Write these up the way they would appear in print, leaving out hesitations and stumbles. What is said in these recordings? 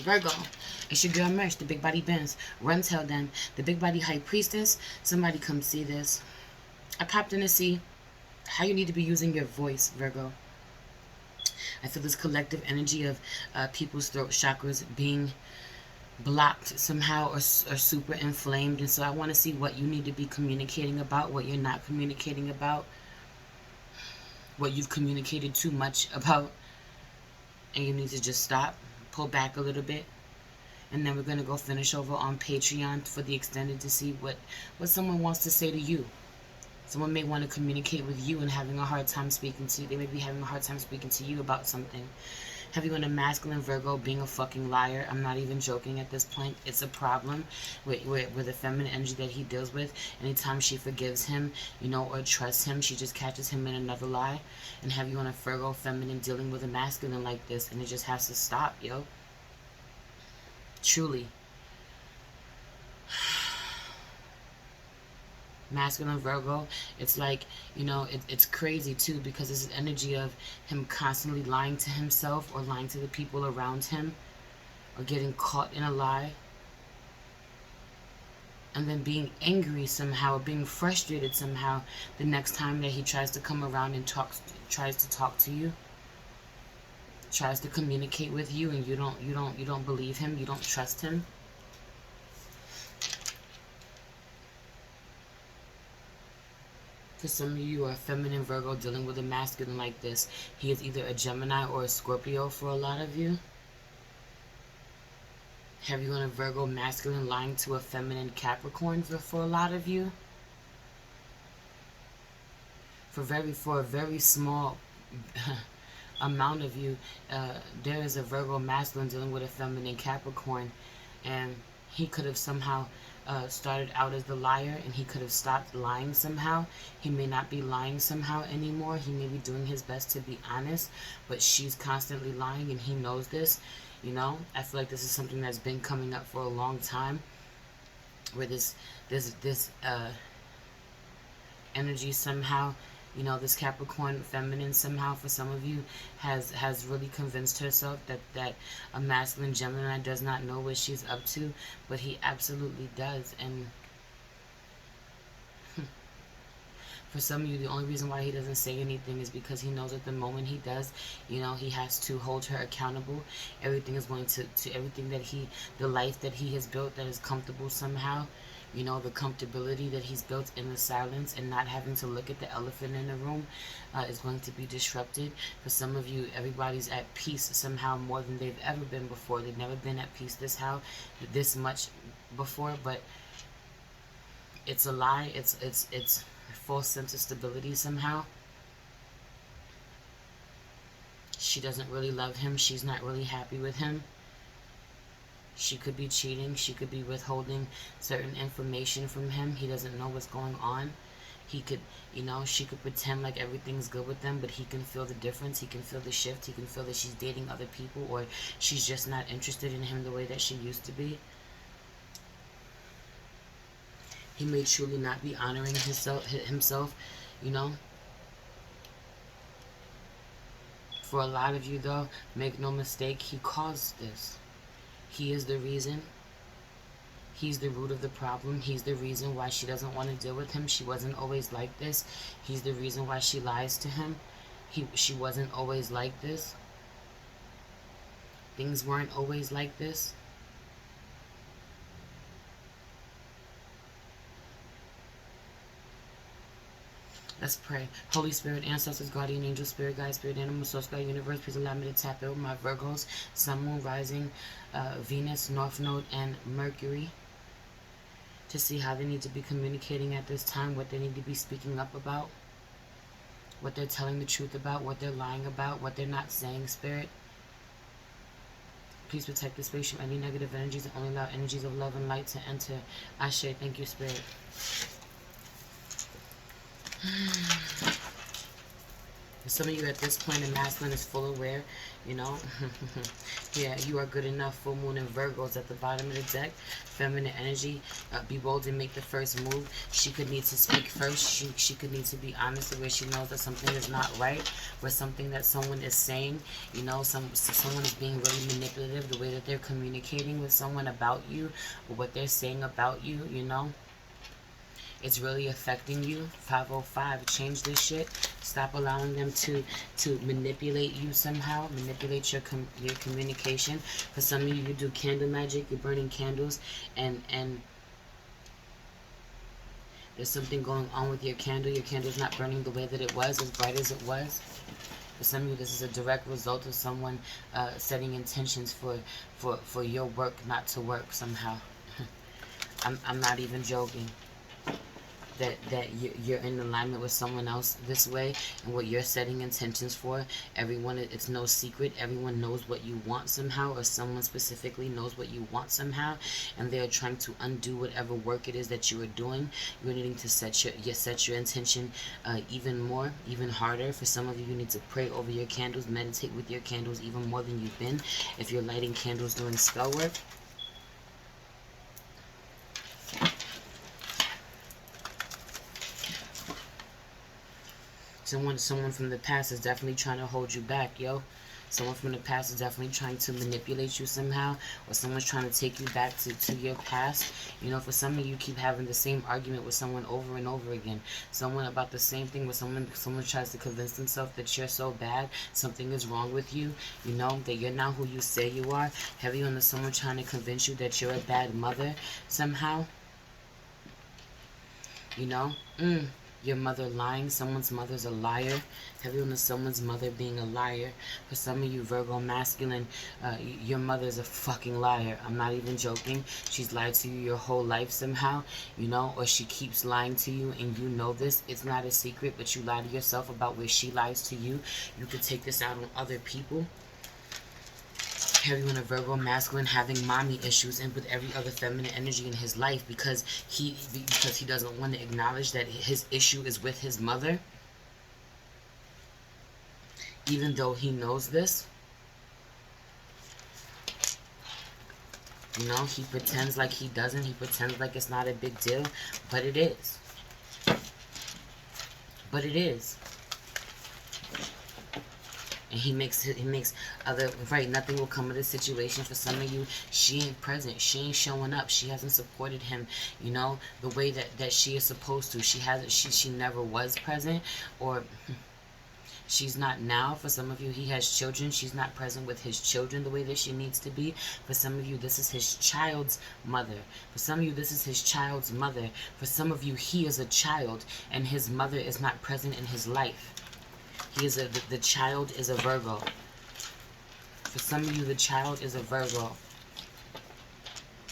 Virgo, it's your girl Merch, the Big Body Benz. Run tell them, the Big Body High Priestess. Somebody come see this. I popped in to see how you need to be using your voice, Virgo. I feel this collective energy of people's throat chakras being blocked somehow or super inflamed. And so I want to see what you need to be communicating about, what you're not communicating about, what you've communicated too much about, and you need to just stop, pull back a little bit. And then we're going to go finish over on Patreon for the extended to see what someone wants to say to you. Someone may want to communicate with you and having a hard time speaking to you. They may be having a hard time speaking to you about something. Have you in a masculine Virgo being a fucking liar? I'm not even joking at this point. It's a problem with the feminine energy that he deals with. Anytime she forgives him, you know, or trusts him, she just catches him in another lie. And have you on a Virgo feminine dealing with a masculine like this, and it just has to stop, yo. Truly. Masculine Virgo, it's like, you know, it's crazy too, because it's an energy of him constantly lying to himself or lying to the people around him, or getting caught in a lie, and then being angry somehow, being frustrated somehow the next time that he tries to come around and tries to talk to you, tries to communicate with you, and you don't believe him, you don't trust him. For some of you are feminine Virgo dealing with a masculine like this. He is either a Gemini or a Scorpio for a lot of you. Have you on a Virgo masculine lying to a feminine Capricorn for a lot of you? For a very small amount of you, there is a Virgo masculine dealing with a feminine Capricorn, and he could have somehow started out as the liar, and he could have stopped lying somehow. He may not be lying somehow anymore. He may be doing his best to be honest, but she's constantly lying, and he knows this. You know, I feel like this is something that's been coming up for a long time, where this energy somehow, you know, this Capricorn feminine somehow for some of you has really convinced herself that a masculine Gemini does not know what she's up to, but he absolutely does. And for some of you, the only reason why he doesn't say anything is because he knows at the moment he does, you know, he has to hold her accountable. Everything is going to everything that the life that he has built that is comfortable somehow. You know, the comfortability that he's built in the silence and not having to look at the elephant in the room is going to be disrupted. For some of you, everybody's at peace somehow more than they've ever been before. They've never been at peace this much before, but it's a lie. It's a false sense of stability somehow. She doesn't really love him. She's not really happy with him. She could be cheating. She could be withholding certain information from him. He doesn't know what's going on. He could, you know, she could pretend like everything's good with them, but he can feel the difference. He can feel the shift. He can feel that she's dating other people, or she's just not interested in him the way that she used to be. He may truly not be honoring himself, you know. For a lot of you, though, make no mistake, he caused this. He is the reason. He's the root of the problem. He's the reason why she doesn't want to deal with him. She wasn't always like this. He's the reason why she lies to him. She wasn't always like this. Things weren't always like this. Let's pray. Holy Spirit, ancestors, guardian angel, spirit guide, spirit animal, source God, universe, please allow me to tap in with my Virgos, sun, moon, rising, Venus, north node, and Mercury, to see how they need to be communicating at this time, what they need to be speaking up about, what they're telling the truth about, what they're lying about, what they're not saying, Spirit. Please protect the space from any negative energies and only allow energies of love and light to enter. Ashe, thank you, Spirit. For some of you at this point, the masculine is full aware, you know. Yeah, you are good enough. Full moon and Virgos at the bottom of the deck. Feminine energy. Be bold and make the first move. She could need to speak first. She could need to be honest where she knows that something is not right. Where something that someone is saying, you know, someone is being really manipulative. The way that they're communicating with someone about you, or what they're saying about you, you know. It's really affecting you. 505, change this shit. Stop allowing them to manipulate you somehow, manipulate your communication. For some of you, you do candle magic. You're burning candles, and there's something going on with your candle. Your candle's not burning the way that it was, as bright as it was. For some of you, this is a direct result of someone setting intentions for your work not to work somehow. I'm not even joking. That you're in alignment with someone else this way, and what you're setting intentions for. Everyone, it's no secret. Everyone knows what you want somehow, or someone specifically knows what you want somehow, and they're trying to undo whatever work it is that you are doing. You're needing to set your intention even more, even harder. For some of you, you need to pray over your candles, meditate with your candles even more than you've been. If you're lighting candles doing spell work. Someone from the past is definitely trying to hold you back, yo. Someone from the past is definitely trying to manipulate you somehow, or someone's trying to take you back to your past. You know, for some of you, keep having the same argument with someone over and over again. Someone about the same thing, where someone tries to convince themselves that you're so bad, something is wrong with you, you know, that you're not who you say you are. Heavy on the someone trying to convince you that you're a bad mother somehow. You know? Your mother lying. Someone's mother's a liar. Heavy on someone's mother being a liar. For some of you Virgo masculine, your mother's a fucking liar. I'm not even joking. She's lied to you your whole life somehow, you know, or she keeps lying to you, and you know this. It's not a secret, but you lie to yourself about where she lies to you. You could take this out on other people. Heavy on a Virgo masculine having mommy issues, and with every other feminine energy in his life, because he doesn't want to acknowledge that his issue is with his mother, even though he knows this. You know, he pretends like he doesn't. He pretends like it's not a big deal, but it is. But it is. And he makes other, right, nothing will come of this situation. For some of you, she ain't present. She ain't showing up. She hasn't supported him, you know, the way that she is supposed to. She never was present, or she's not now. For some of you, he has children. She's not present with his children the way that she needs to be. For some of you, this is his child's mother. For some of you, this is his child's mother. For some of you, he is a child, and his mother is not present in his life. The child is a Virgo. For some of you, the child is a Virgo.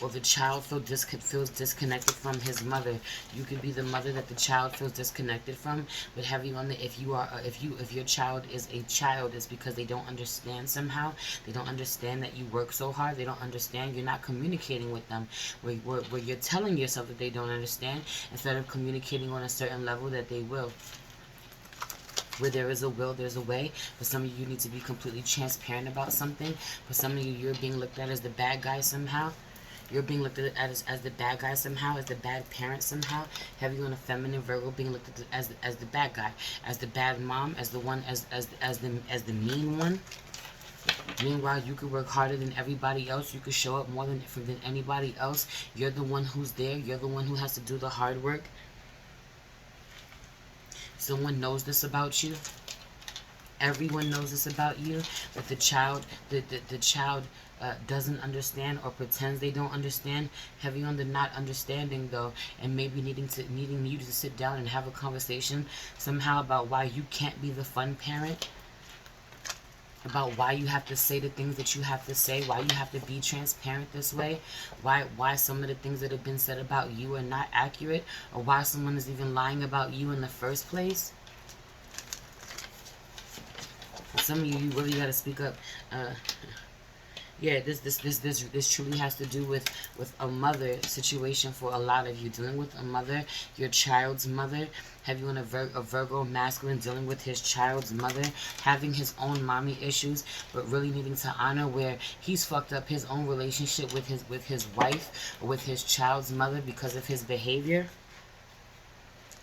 Or the child feels disconnected from his mother. You could be the mother that the child feels disconnected from. But heavy on the, if your child is a child, it's because they don't understand somehow. They don't understand that you work so hard. They don't understand. You're not communicating with them. Where you're telling yourself that they don't understand, instead of communicating on a certain level that they will. Where there is a will, there's a way. For some of you, need to be completely transparent about something. For some of you, you're being looked at as the bad guy somehow. You're being looked at as the bad guy somehow, as the bad parent somehow. Heavy on a feminine Virgo, being looked at as the bad guy, as the bad mom, as the one, as the mean one. Meanwhile, you could work harder than everybody else. You could show up more than anybody else. You're the one who's there. You're the one who has to do the hard work. Someone knows this about you. Everyone knows this about you. But the child, the child doesn't understand, or pretends they don't understand. Heavy on the not understanding though, and maybe needing you to sit down and have a conversation somehow about why you can't be the fun parent. About why you have to say the things that you have to say, why you have to be transparent this way, why some of the things that have been said about you are not accurate, or why someone is even lying about you in the first place. For some of you, you really got to speak up. Yeah, this truly has to do with a mother situation for a lot of you. Dealing with a mother, your child's mother. Have you in a Virgo masculine dealing with his child's mother, having his own mommy issues, but really needing to honor where he's fucked up his own relationship with his wife or with his child's mother because of his behavior.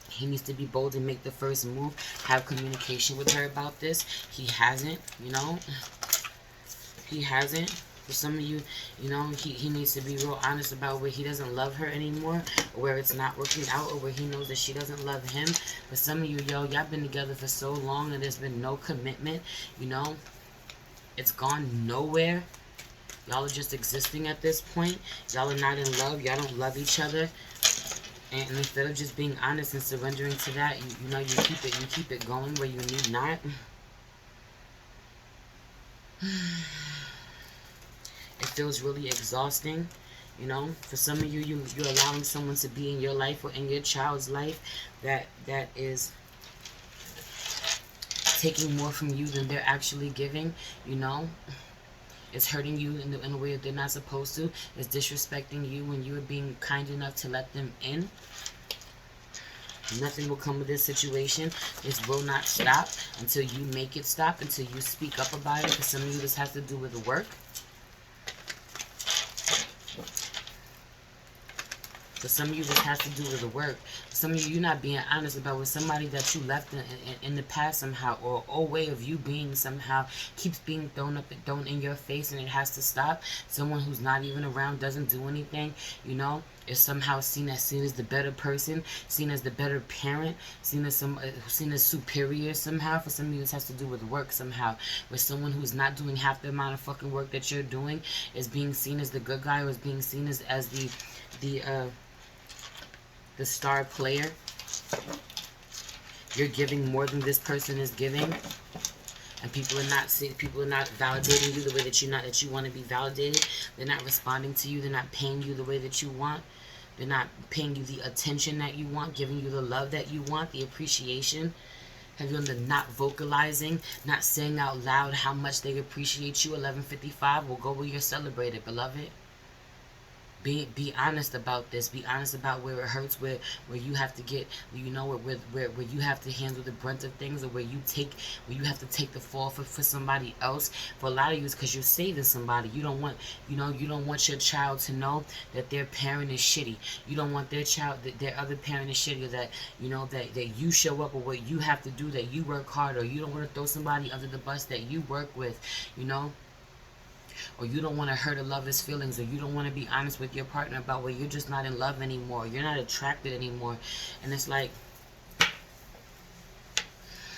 He needs to be bold and make the first move. Have communication with her about this. He hasn't, you know. He hasn't. For some of you, you know, he needs to be real honest about where he doesn't love her anymore, or where it's not working out, or where he knows that she doesn't love him. For some of you, yo, y'all been together for so long and there's been no commitment, you know. It's gone nowhere. Y'all are just existing at this point. Y'all are not in love. Y'all don't love each other. And instead of just being honest and surrendering to that, you know, you keep it going where you need not. It feels really exhausting, you know. For some of you, you're allowing someone to be in your life or in your child's life that is taking more from you than they're actually giving, you know. It's hurting you in a way that they're not supposed to. It's disrespecting you when you're being kind enough to let them in. Nothing will come of this situation. This will not stop until you make it stop, until you speak up about it. For some of you, this has to do with work. For some of you, this has to do with the work. For some of you, you're not being honest about with somebody that you left in the past somehow, or old way of you being somehow keeps being thrown in your face, and it has to stop. Someone who's not even around, doesn't do anything, you know, is somehow seen as the better person, seen as the better parent, seen as superior somehow. For some of you, this has to do with work somehow, where someone who's not doing half the amount of fucking work that you're doing is being seen as the good guy, or is being seen as the star player. You're giving more than this person is giving, and people are not validating you the way that you want to be validated. They're not responding to you. They're not paying you the way that you want. They're not paying you the attention that you want, giving you the love that you want, the appreciation. Have you on the not vocalizing, not saying out loud how much they appreciate you? 11:55 will go where you're celebrated, beloved. Be honest about this. Be honest about where it hurts, where you have to get, you know, where you have to handle the brunt of things, or where you have to take the fall for somebody else. For a lot of you, it's because you're saving somebody. You don't want, you don't want your child to know that their parent is shitty. You don't want their other parent is shitty, or that, you know, that you show up, or what you have to do, that you work hard, or you don't want to throw somebody under the bus that you work with, you know. Or you don't want to hurt a lover's feelings, or you don't want to be honest with your partner about where you're just not in love anymore, you're not attracted anymore. And it's like,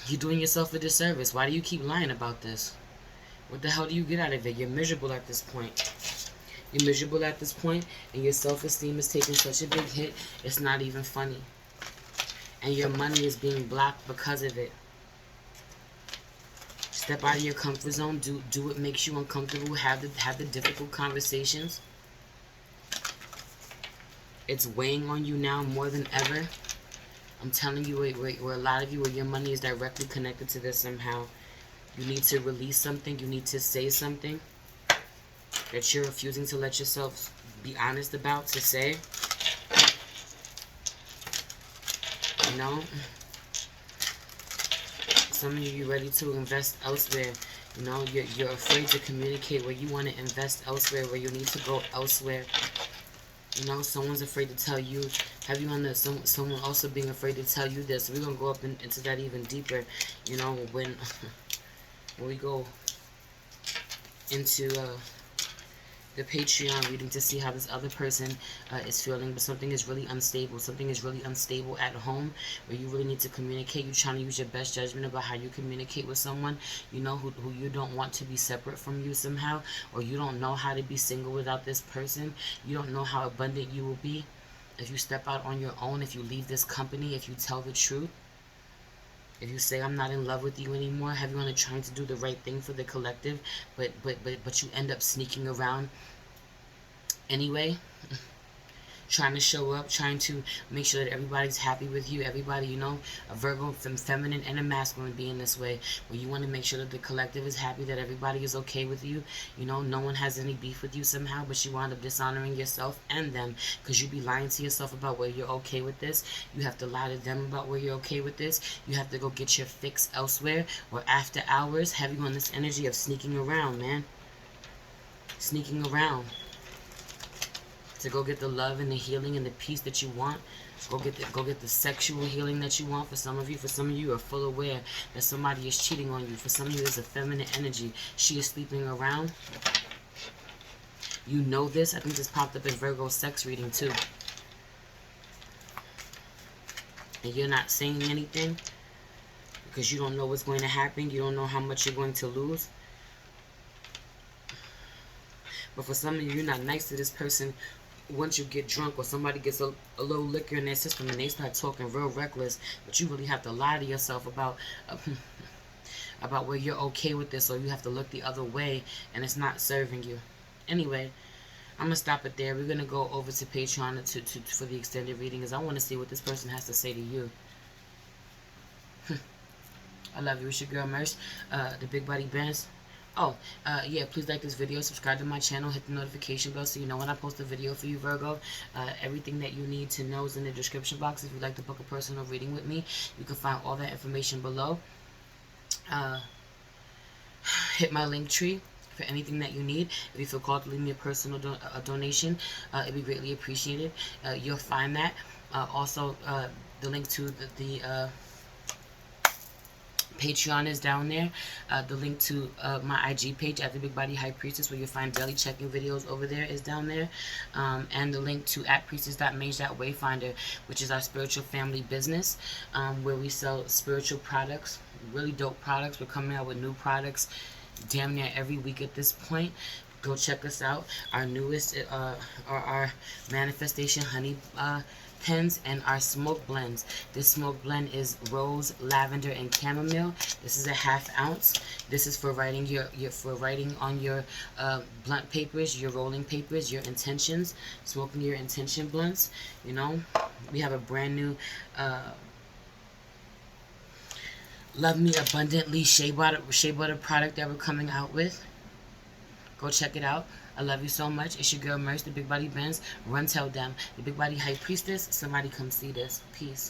you're doing yourself a disservice. Why do you keep lying about this? What the hell do you get out of it? You're miserable at this point. You're miserable at this point, and your self-esteem is taking such a big hit, it's not even funny. And your money is being blocked because of it. Step out of your comfort zone. Do what makes you uncomfortable. Have the difficult conversations. It's weighing on you now more than ever. I'm telling you, where a lot of you, where your money is directly connected to this somehow. You need to release something. You need to say something that you're refusing to let yourself be honest about, to say. You know? Some of you, you're ready to invest elsewhere. You know, you're afraid to communicate where you want to invest elsewhere, where you need to go elsewhere. You know, someone's afraid to tell you. Have you on the someone also being afraid to tell you this? We're gonna go up into that even deeper. You know, when we go into the Patreon reading to see how this other person is feeling, but something is really unstable. Something is really unstable at home, where you really need to communicate. You're trying to use your best judgment about how you communicate with someone, you know, who you don't want to be separate from you somehow, or you don't know how to be single without this person. You don't know how abundant you will be if you step out on your own, if you leave this company, if you tell the truth. If you say, I'm not in love with you anymore, have you on trying to do the right thing for the collective, but you end up sneaking around anyway. trying to show up, trying to make sure that everybody's happy with you. Everybody, you know, a Virgo, feminine and a masculine being this way, where you want to make sure that the collective is happy, that everybody is okay with you. You know, no one has any beef with you somehow, but you wind up dishonoring yourself and them because you be lying to yourself about where you're okay with this. You have to lie to them about where you're okay with this. You have to go get your fix elsewhere or after hours. Heavy on this energy of sneaking around, man. Sneaking around to go get the love and the healing and the peace that you want. Go get the sexual healing that you want. For some of you are full aware that somebody is cheating on you. For some of you, there's a feminine energy. She is sleeping around. You know this. I think this popped up in Virgo sex reading too. And you're not saying anything because you don't know what's going to happen. You don't know how much you're going to lose. But for some of you, you're not nice to this person. Once you get drunk or somebody gets a little liquor in their system and they start talking real reckless, but you really have to lie to yourself about about where you're okay with this, or you have to look the other way and it's not serving you. Anyway, I'm gonna stop it there. We're gonna go over to Patreon for the extended reading, because I want to see what this person has to say to you. I love you. It's your girl Merce, the Big Body Benz. Oh, yeah, please like this video, subscribe to my channel, hit the notification bell so you know when I post a video for you, Virgo. Everything that you need to know is in the description box. If you'd like to book a personal reading with me, you can find all that information below. Hit my link tree for anything that you need. If you feel called to leave me a personal donation, it'd be greatly appreciated. You'll find that. Also, the link to the Patreon is down there. The link to my IG page at the Big Body High Priestess, where you'll find daily check-in videos over there, is down there. And the link to at priestess.mage.wayfinder, which is our spiritual family business, where we sell spiritual products, really dope products. We're coming out with new products damn near every week at this point. Go check us out. Our newest are our manifestation honey pens and our smoke blends. This smoke blend is rose, lavender, and chamomile. This is a ½ ounce. This is for writing for writing on your blunt papers, your rolling papers, your intentions, smoking your intention blunts. You know, we have a brand new Love Me Abundantly shea butter product that we're coming out with. Go check it out. I love you so much. It's your girl Merce, the Big Body Benz. Run tell them. The Big Body High Priestess. Somebody come see this. Peace.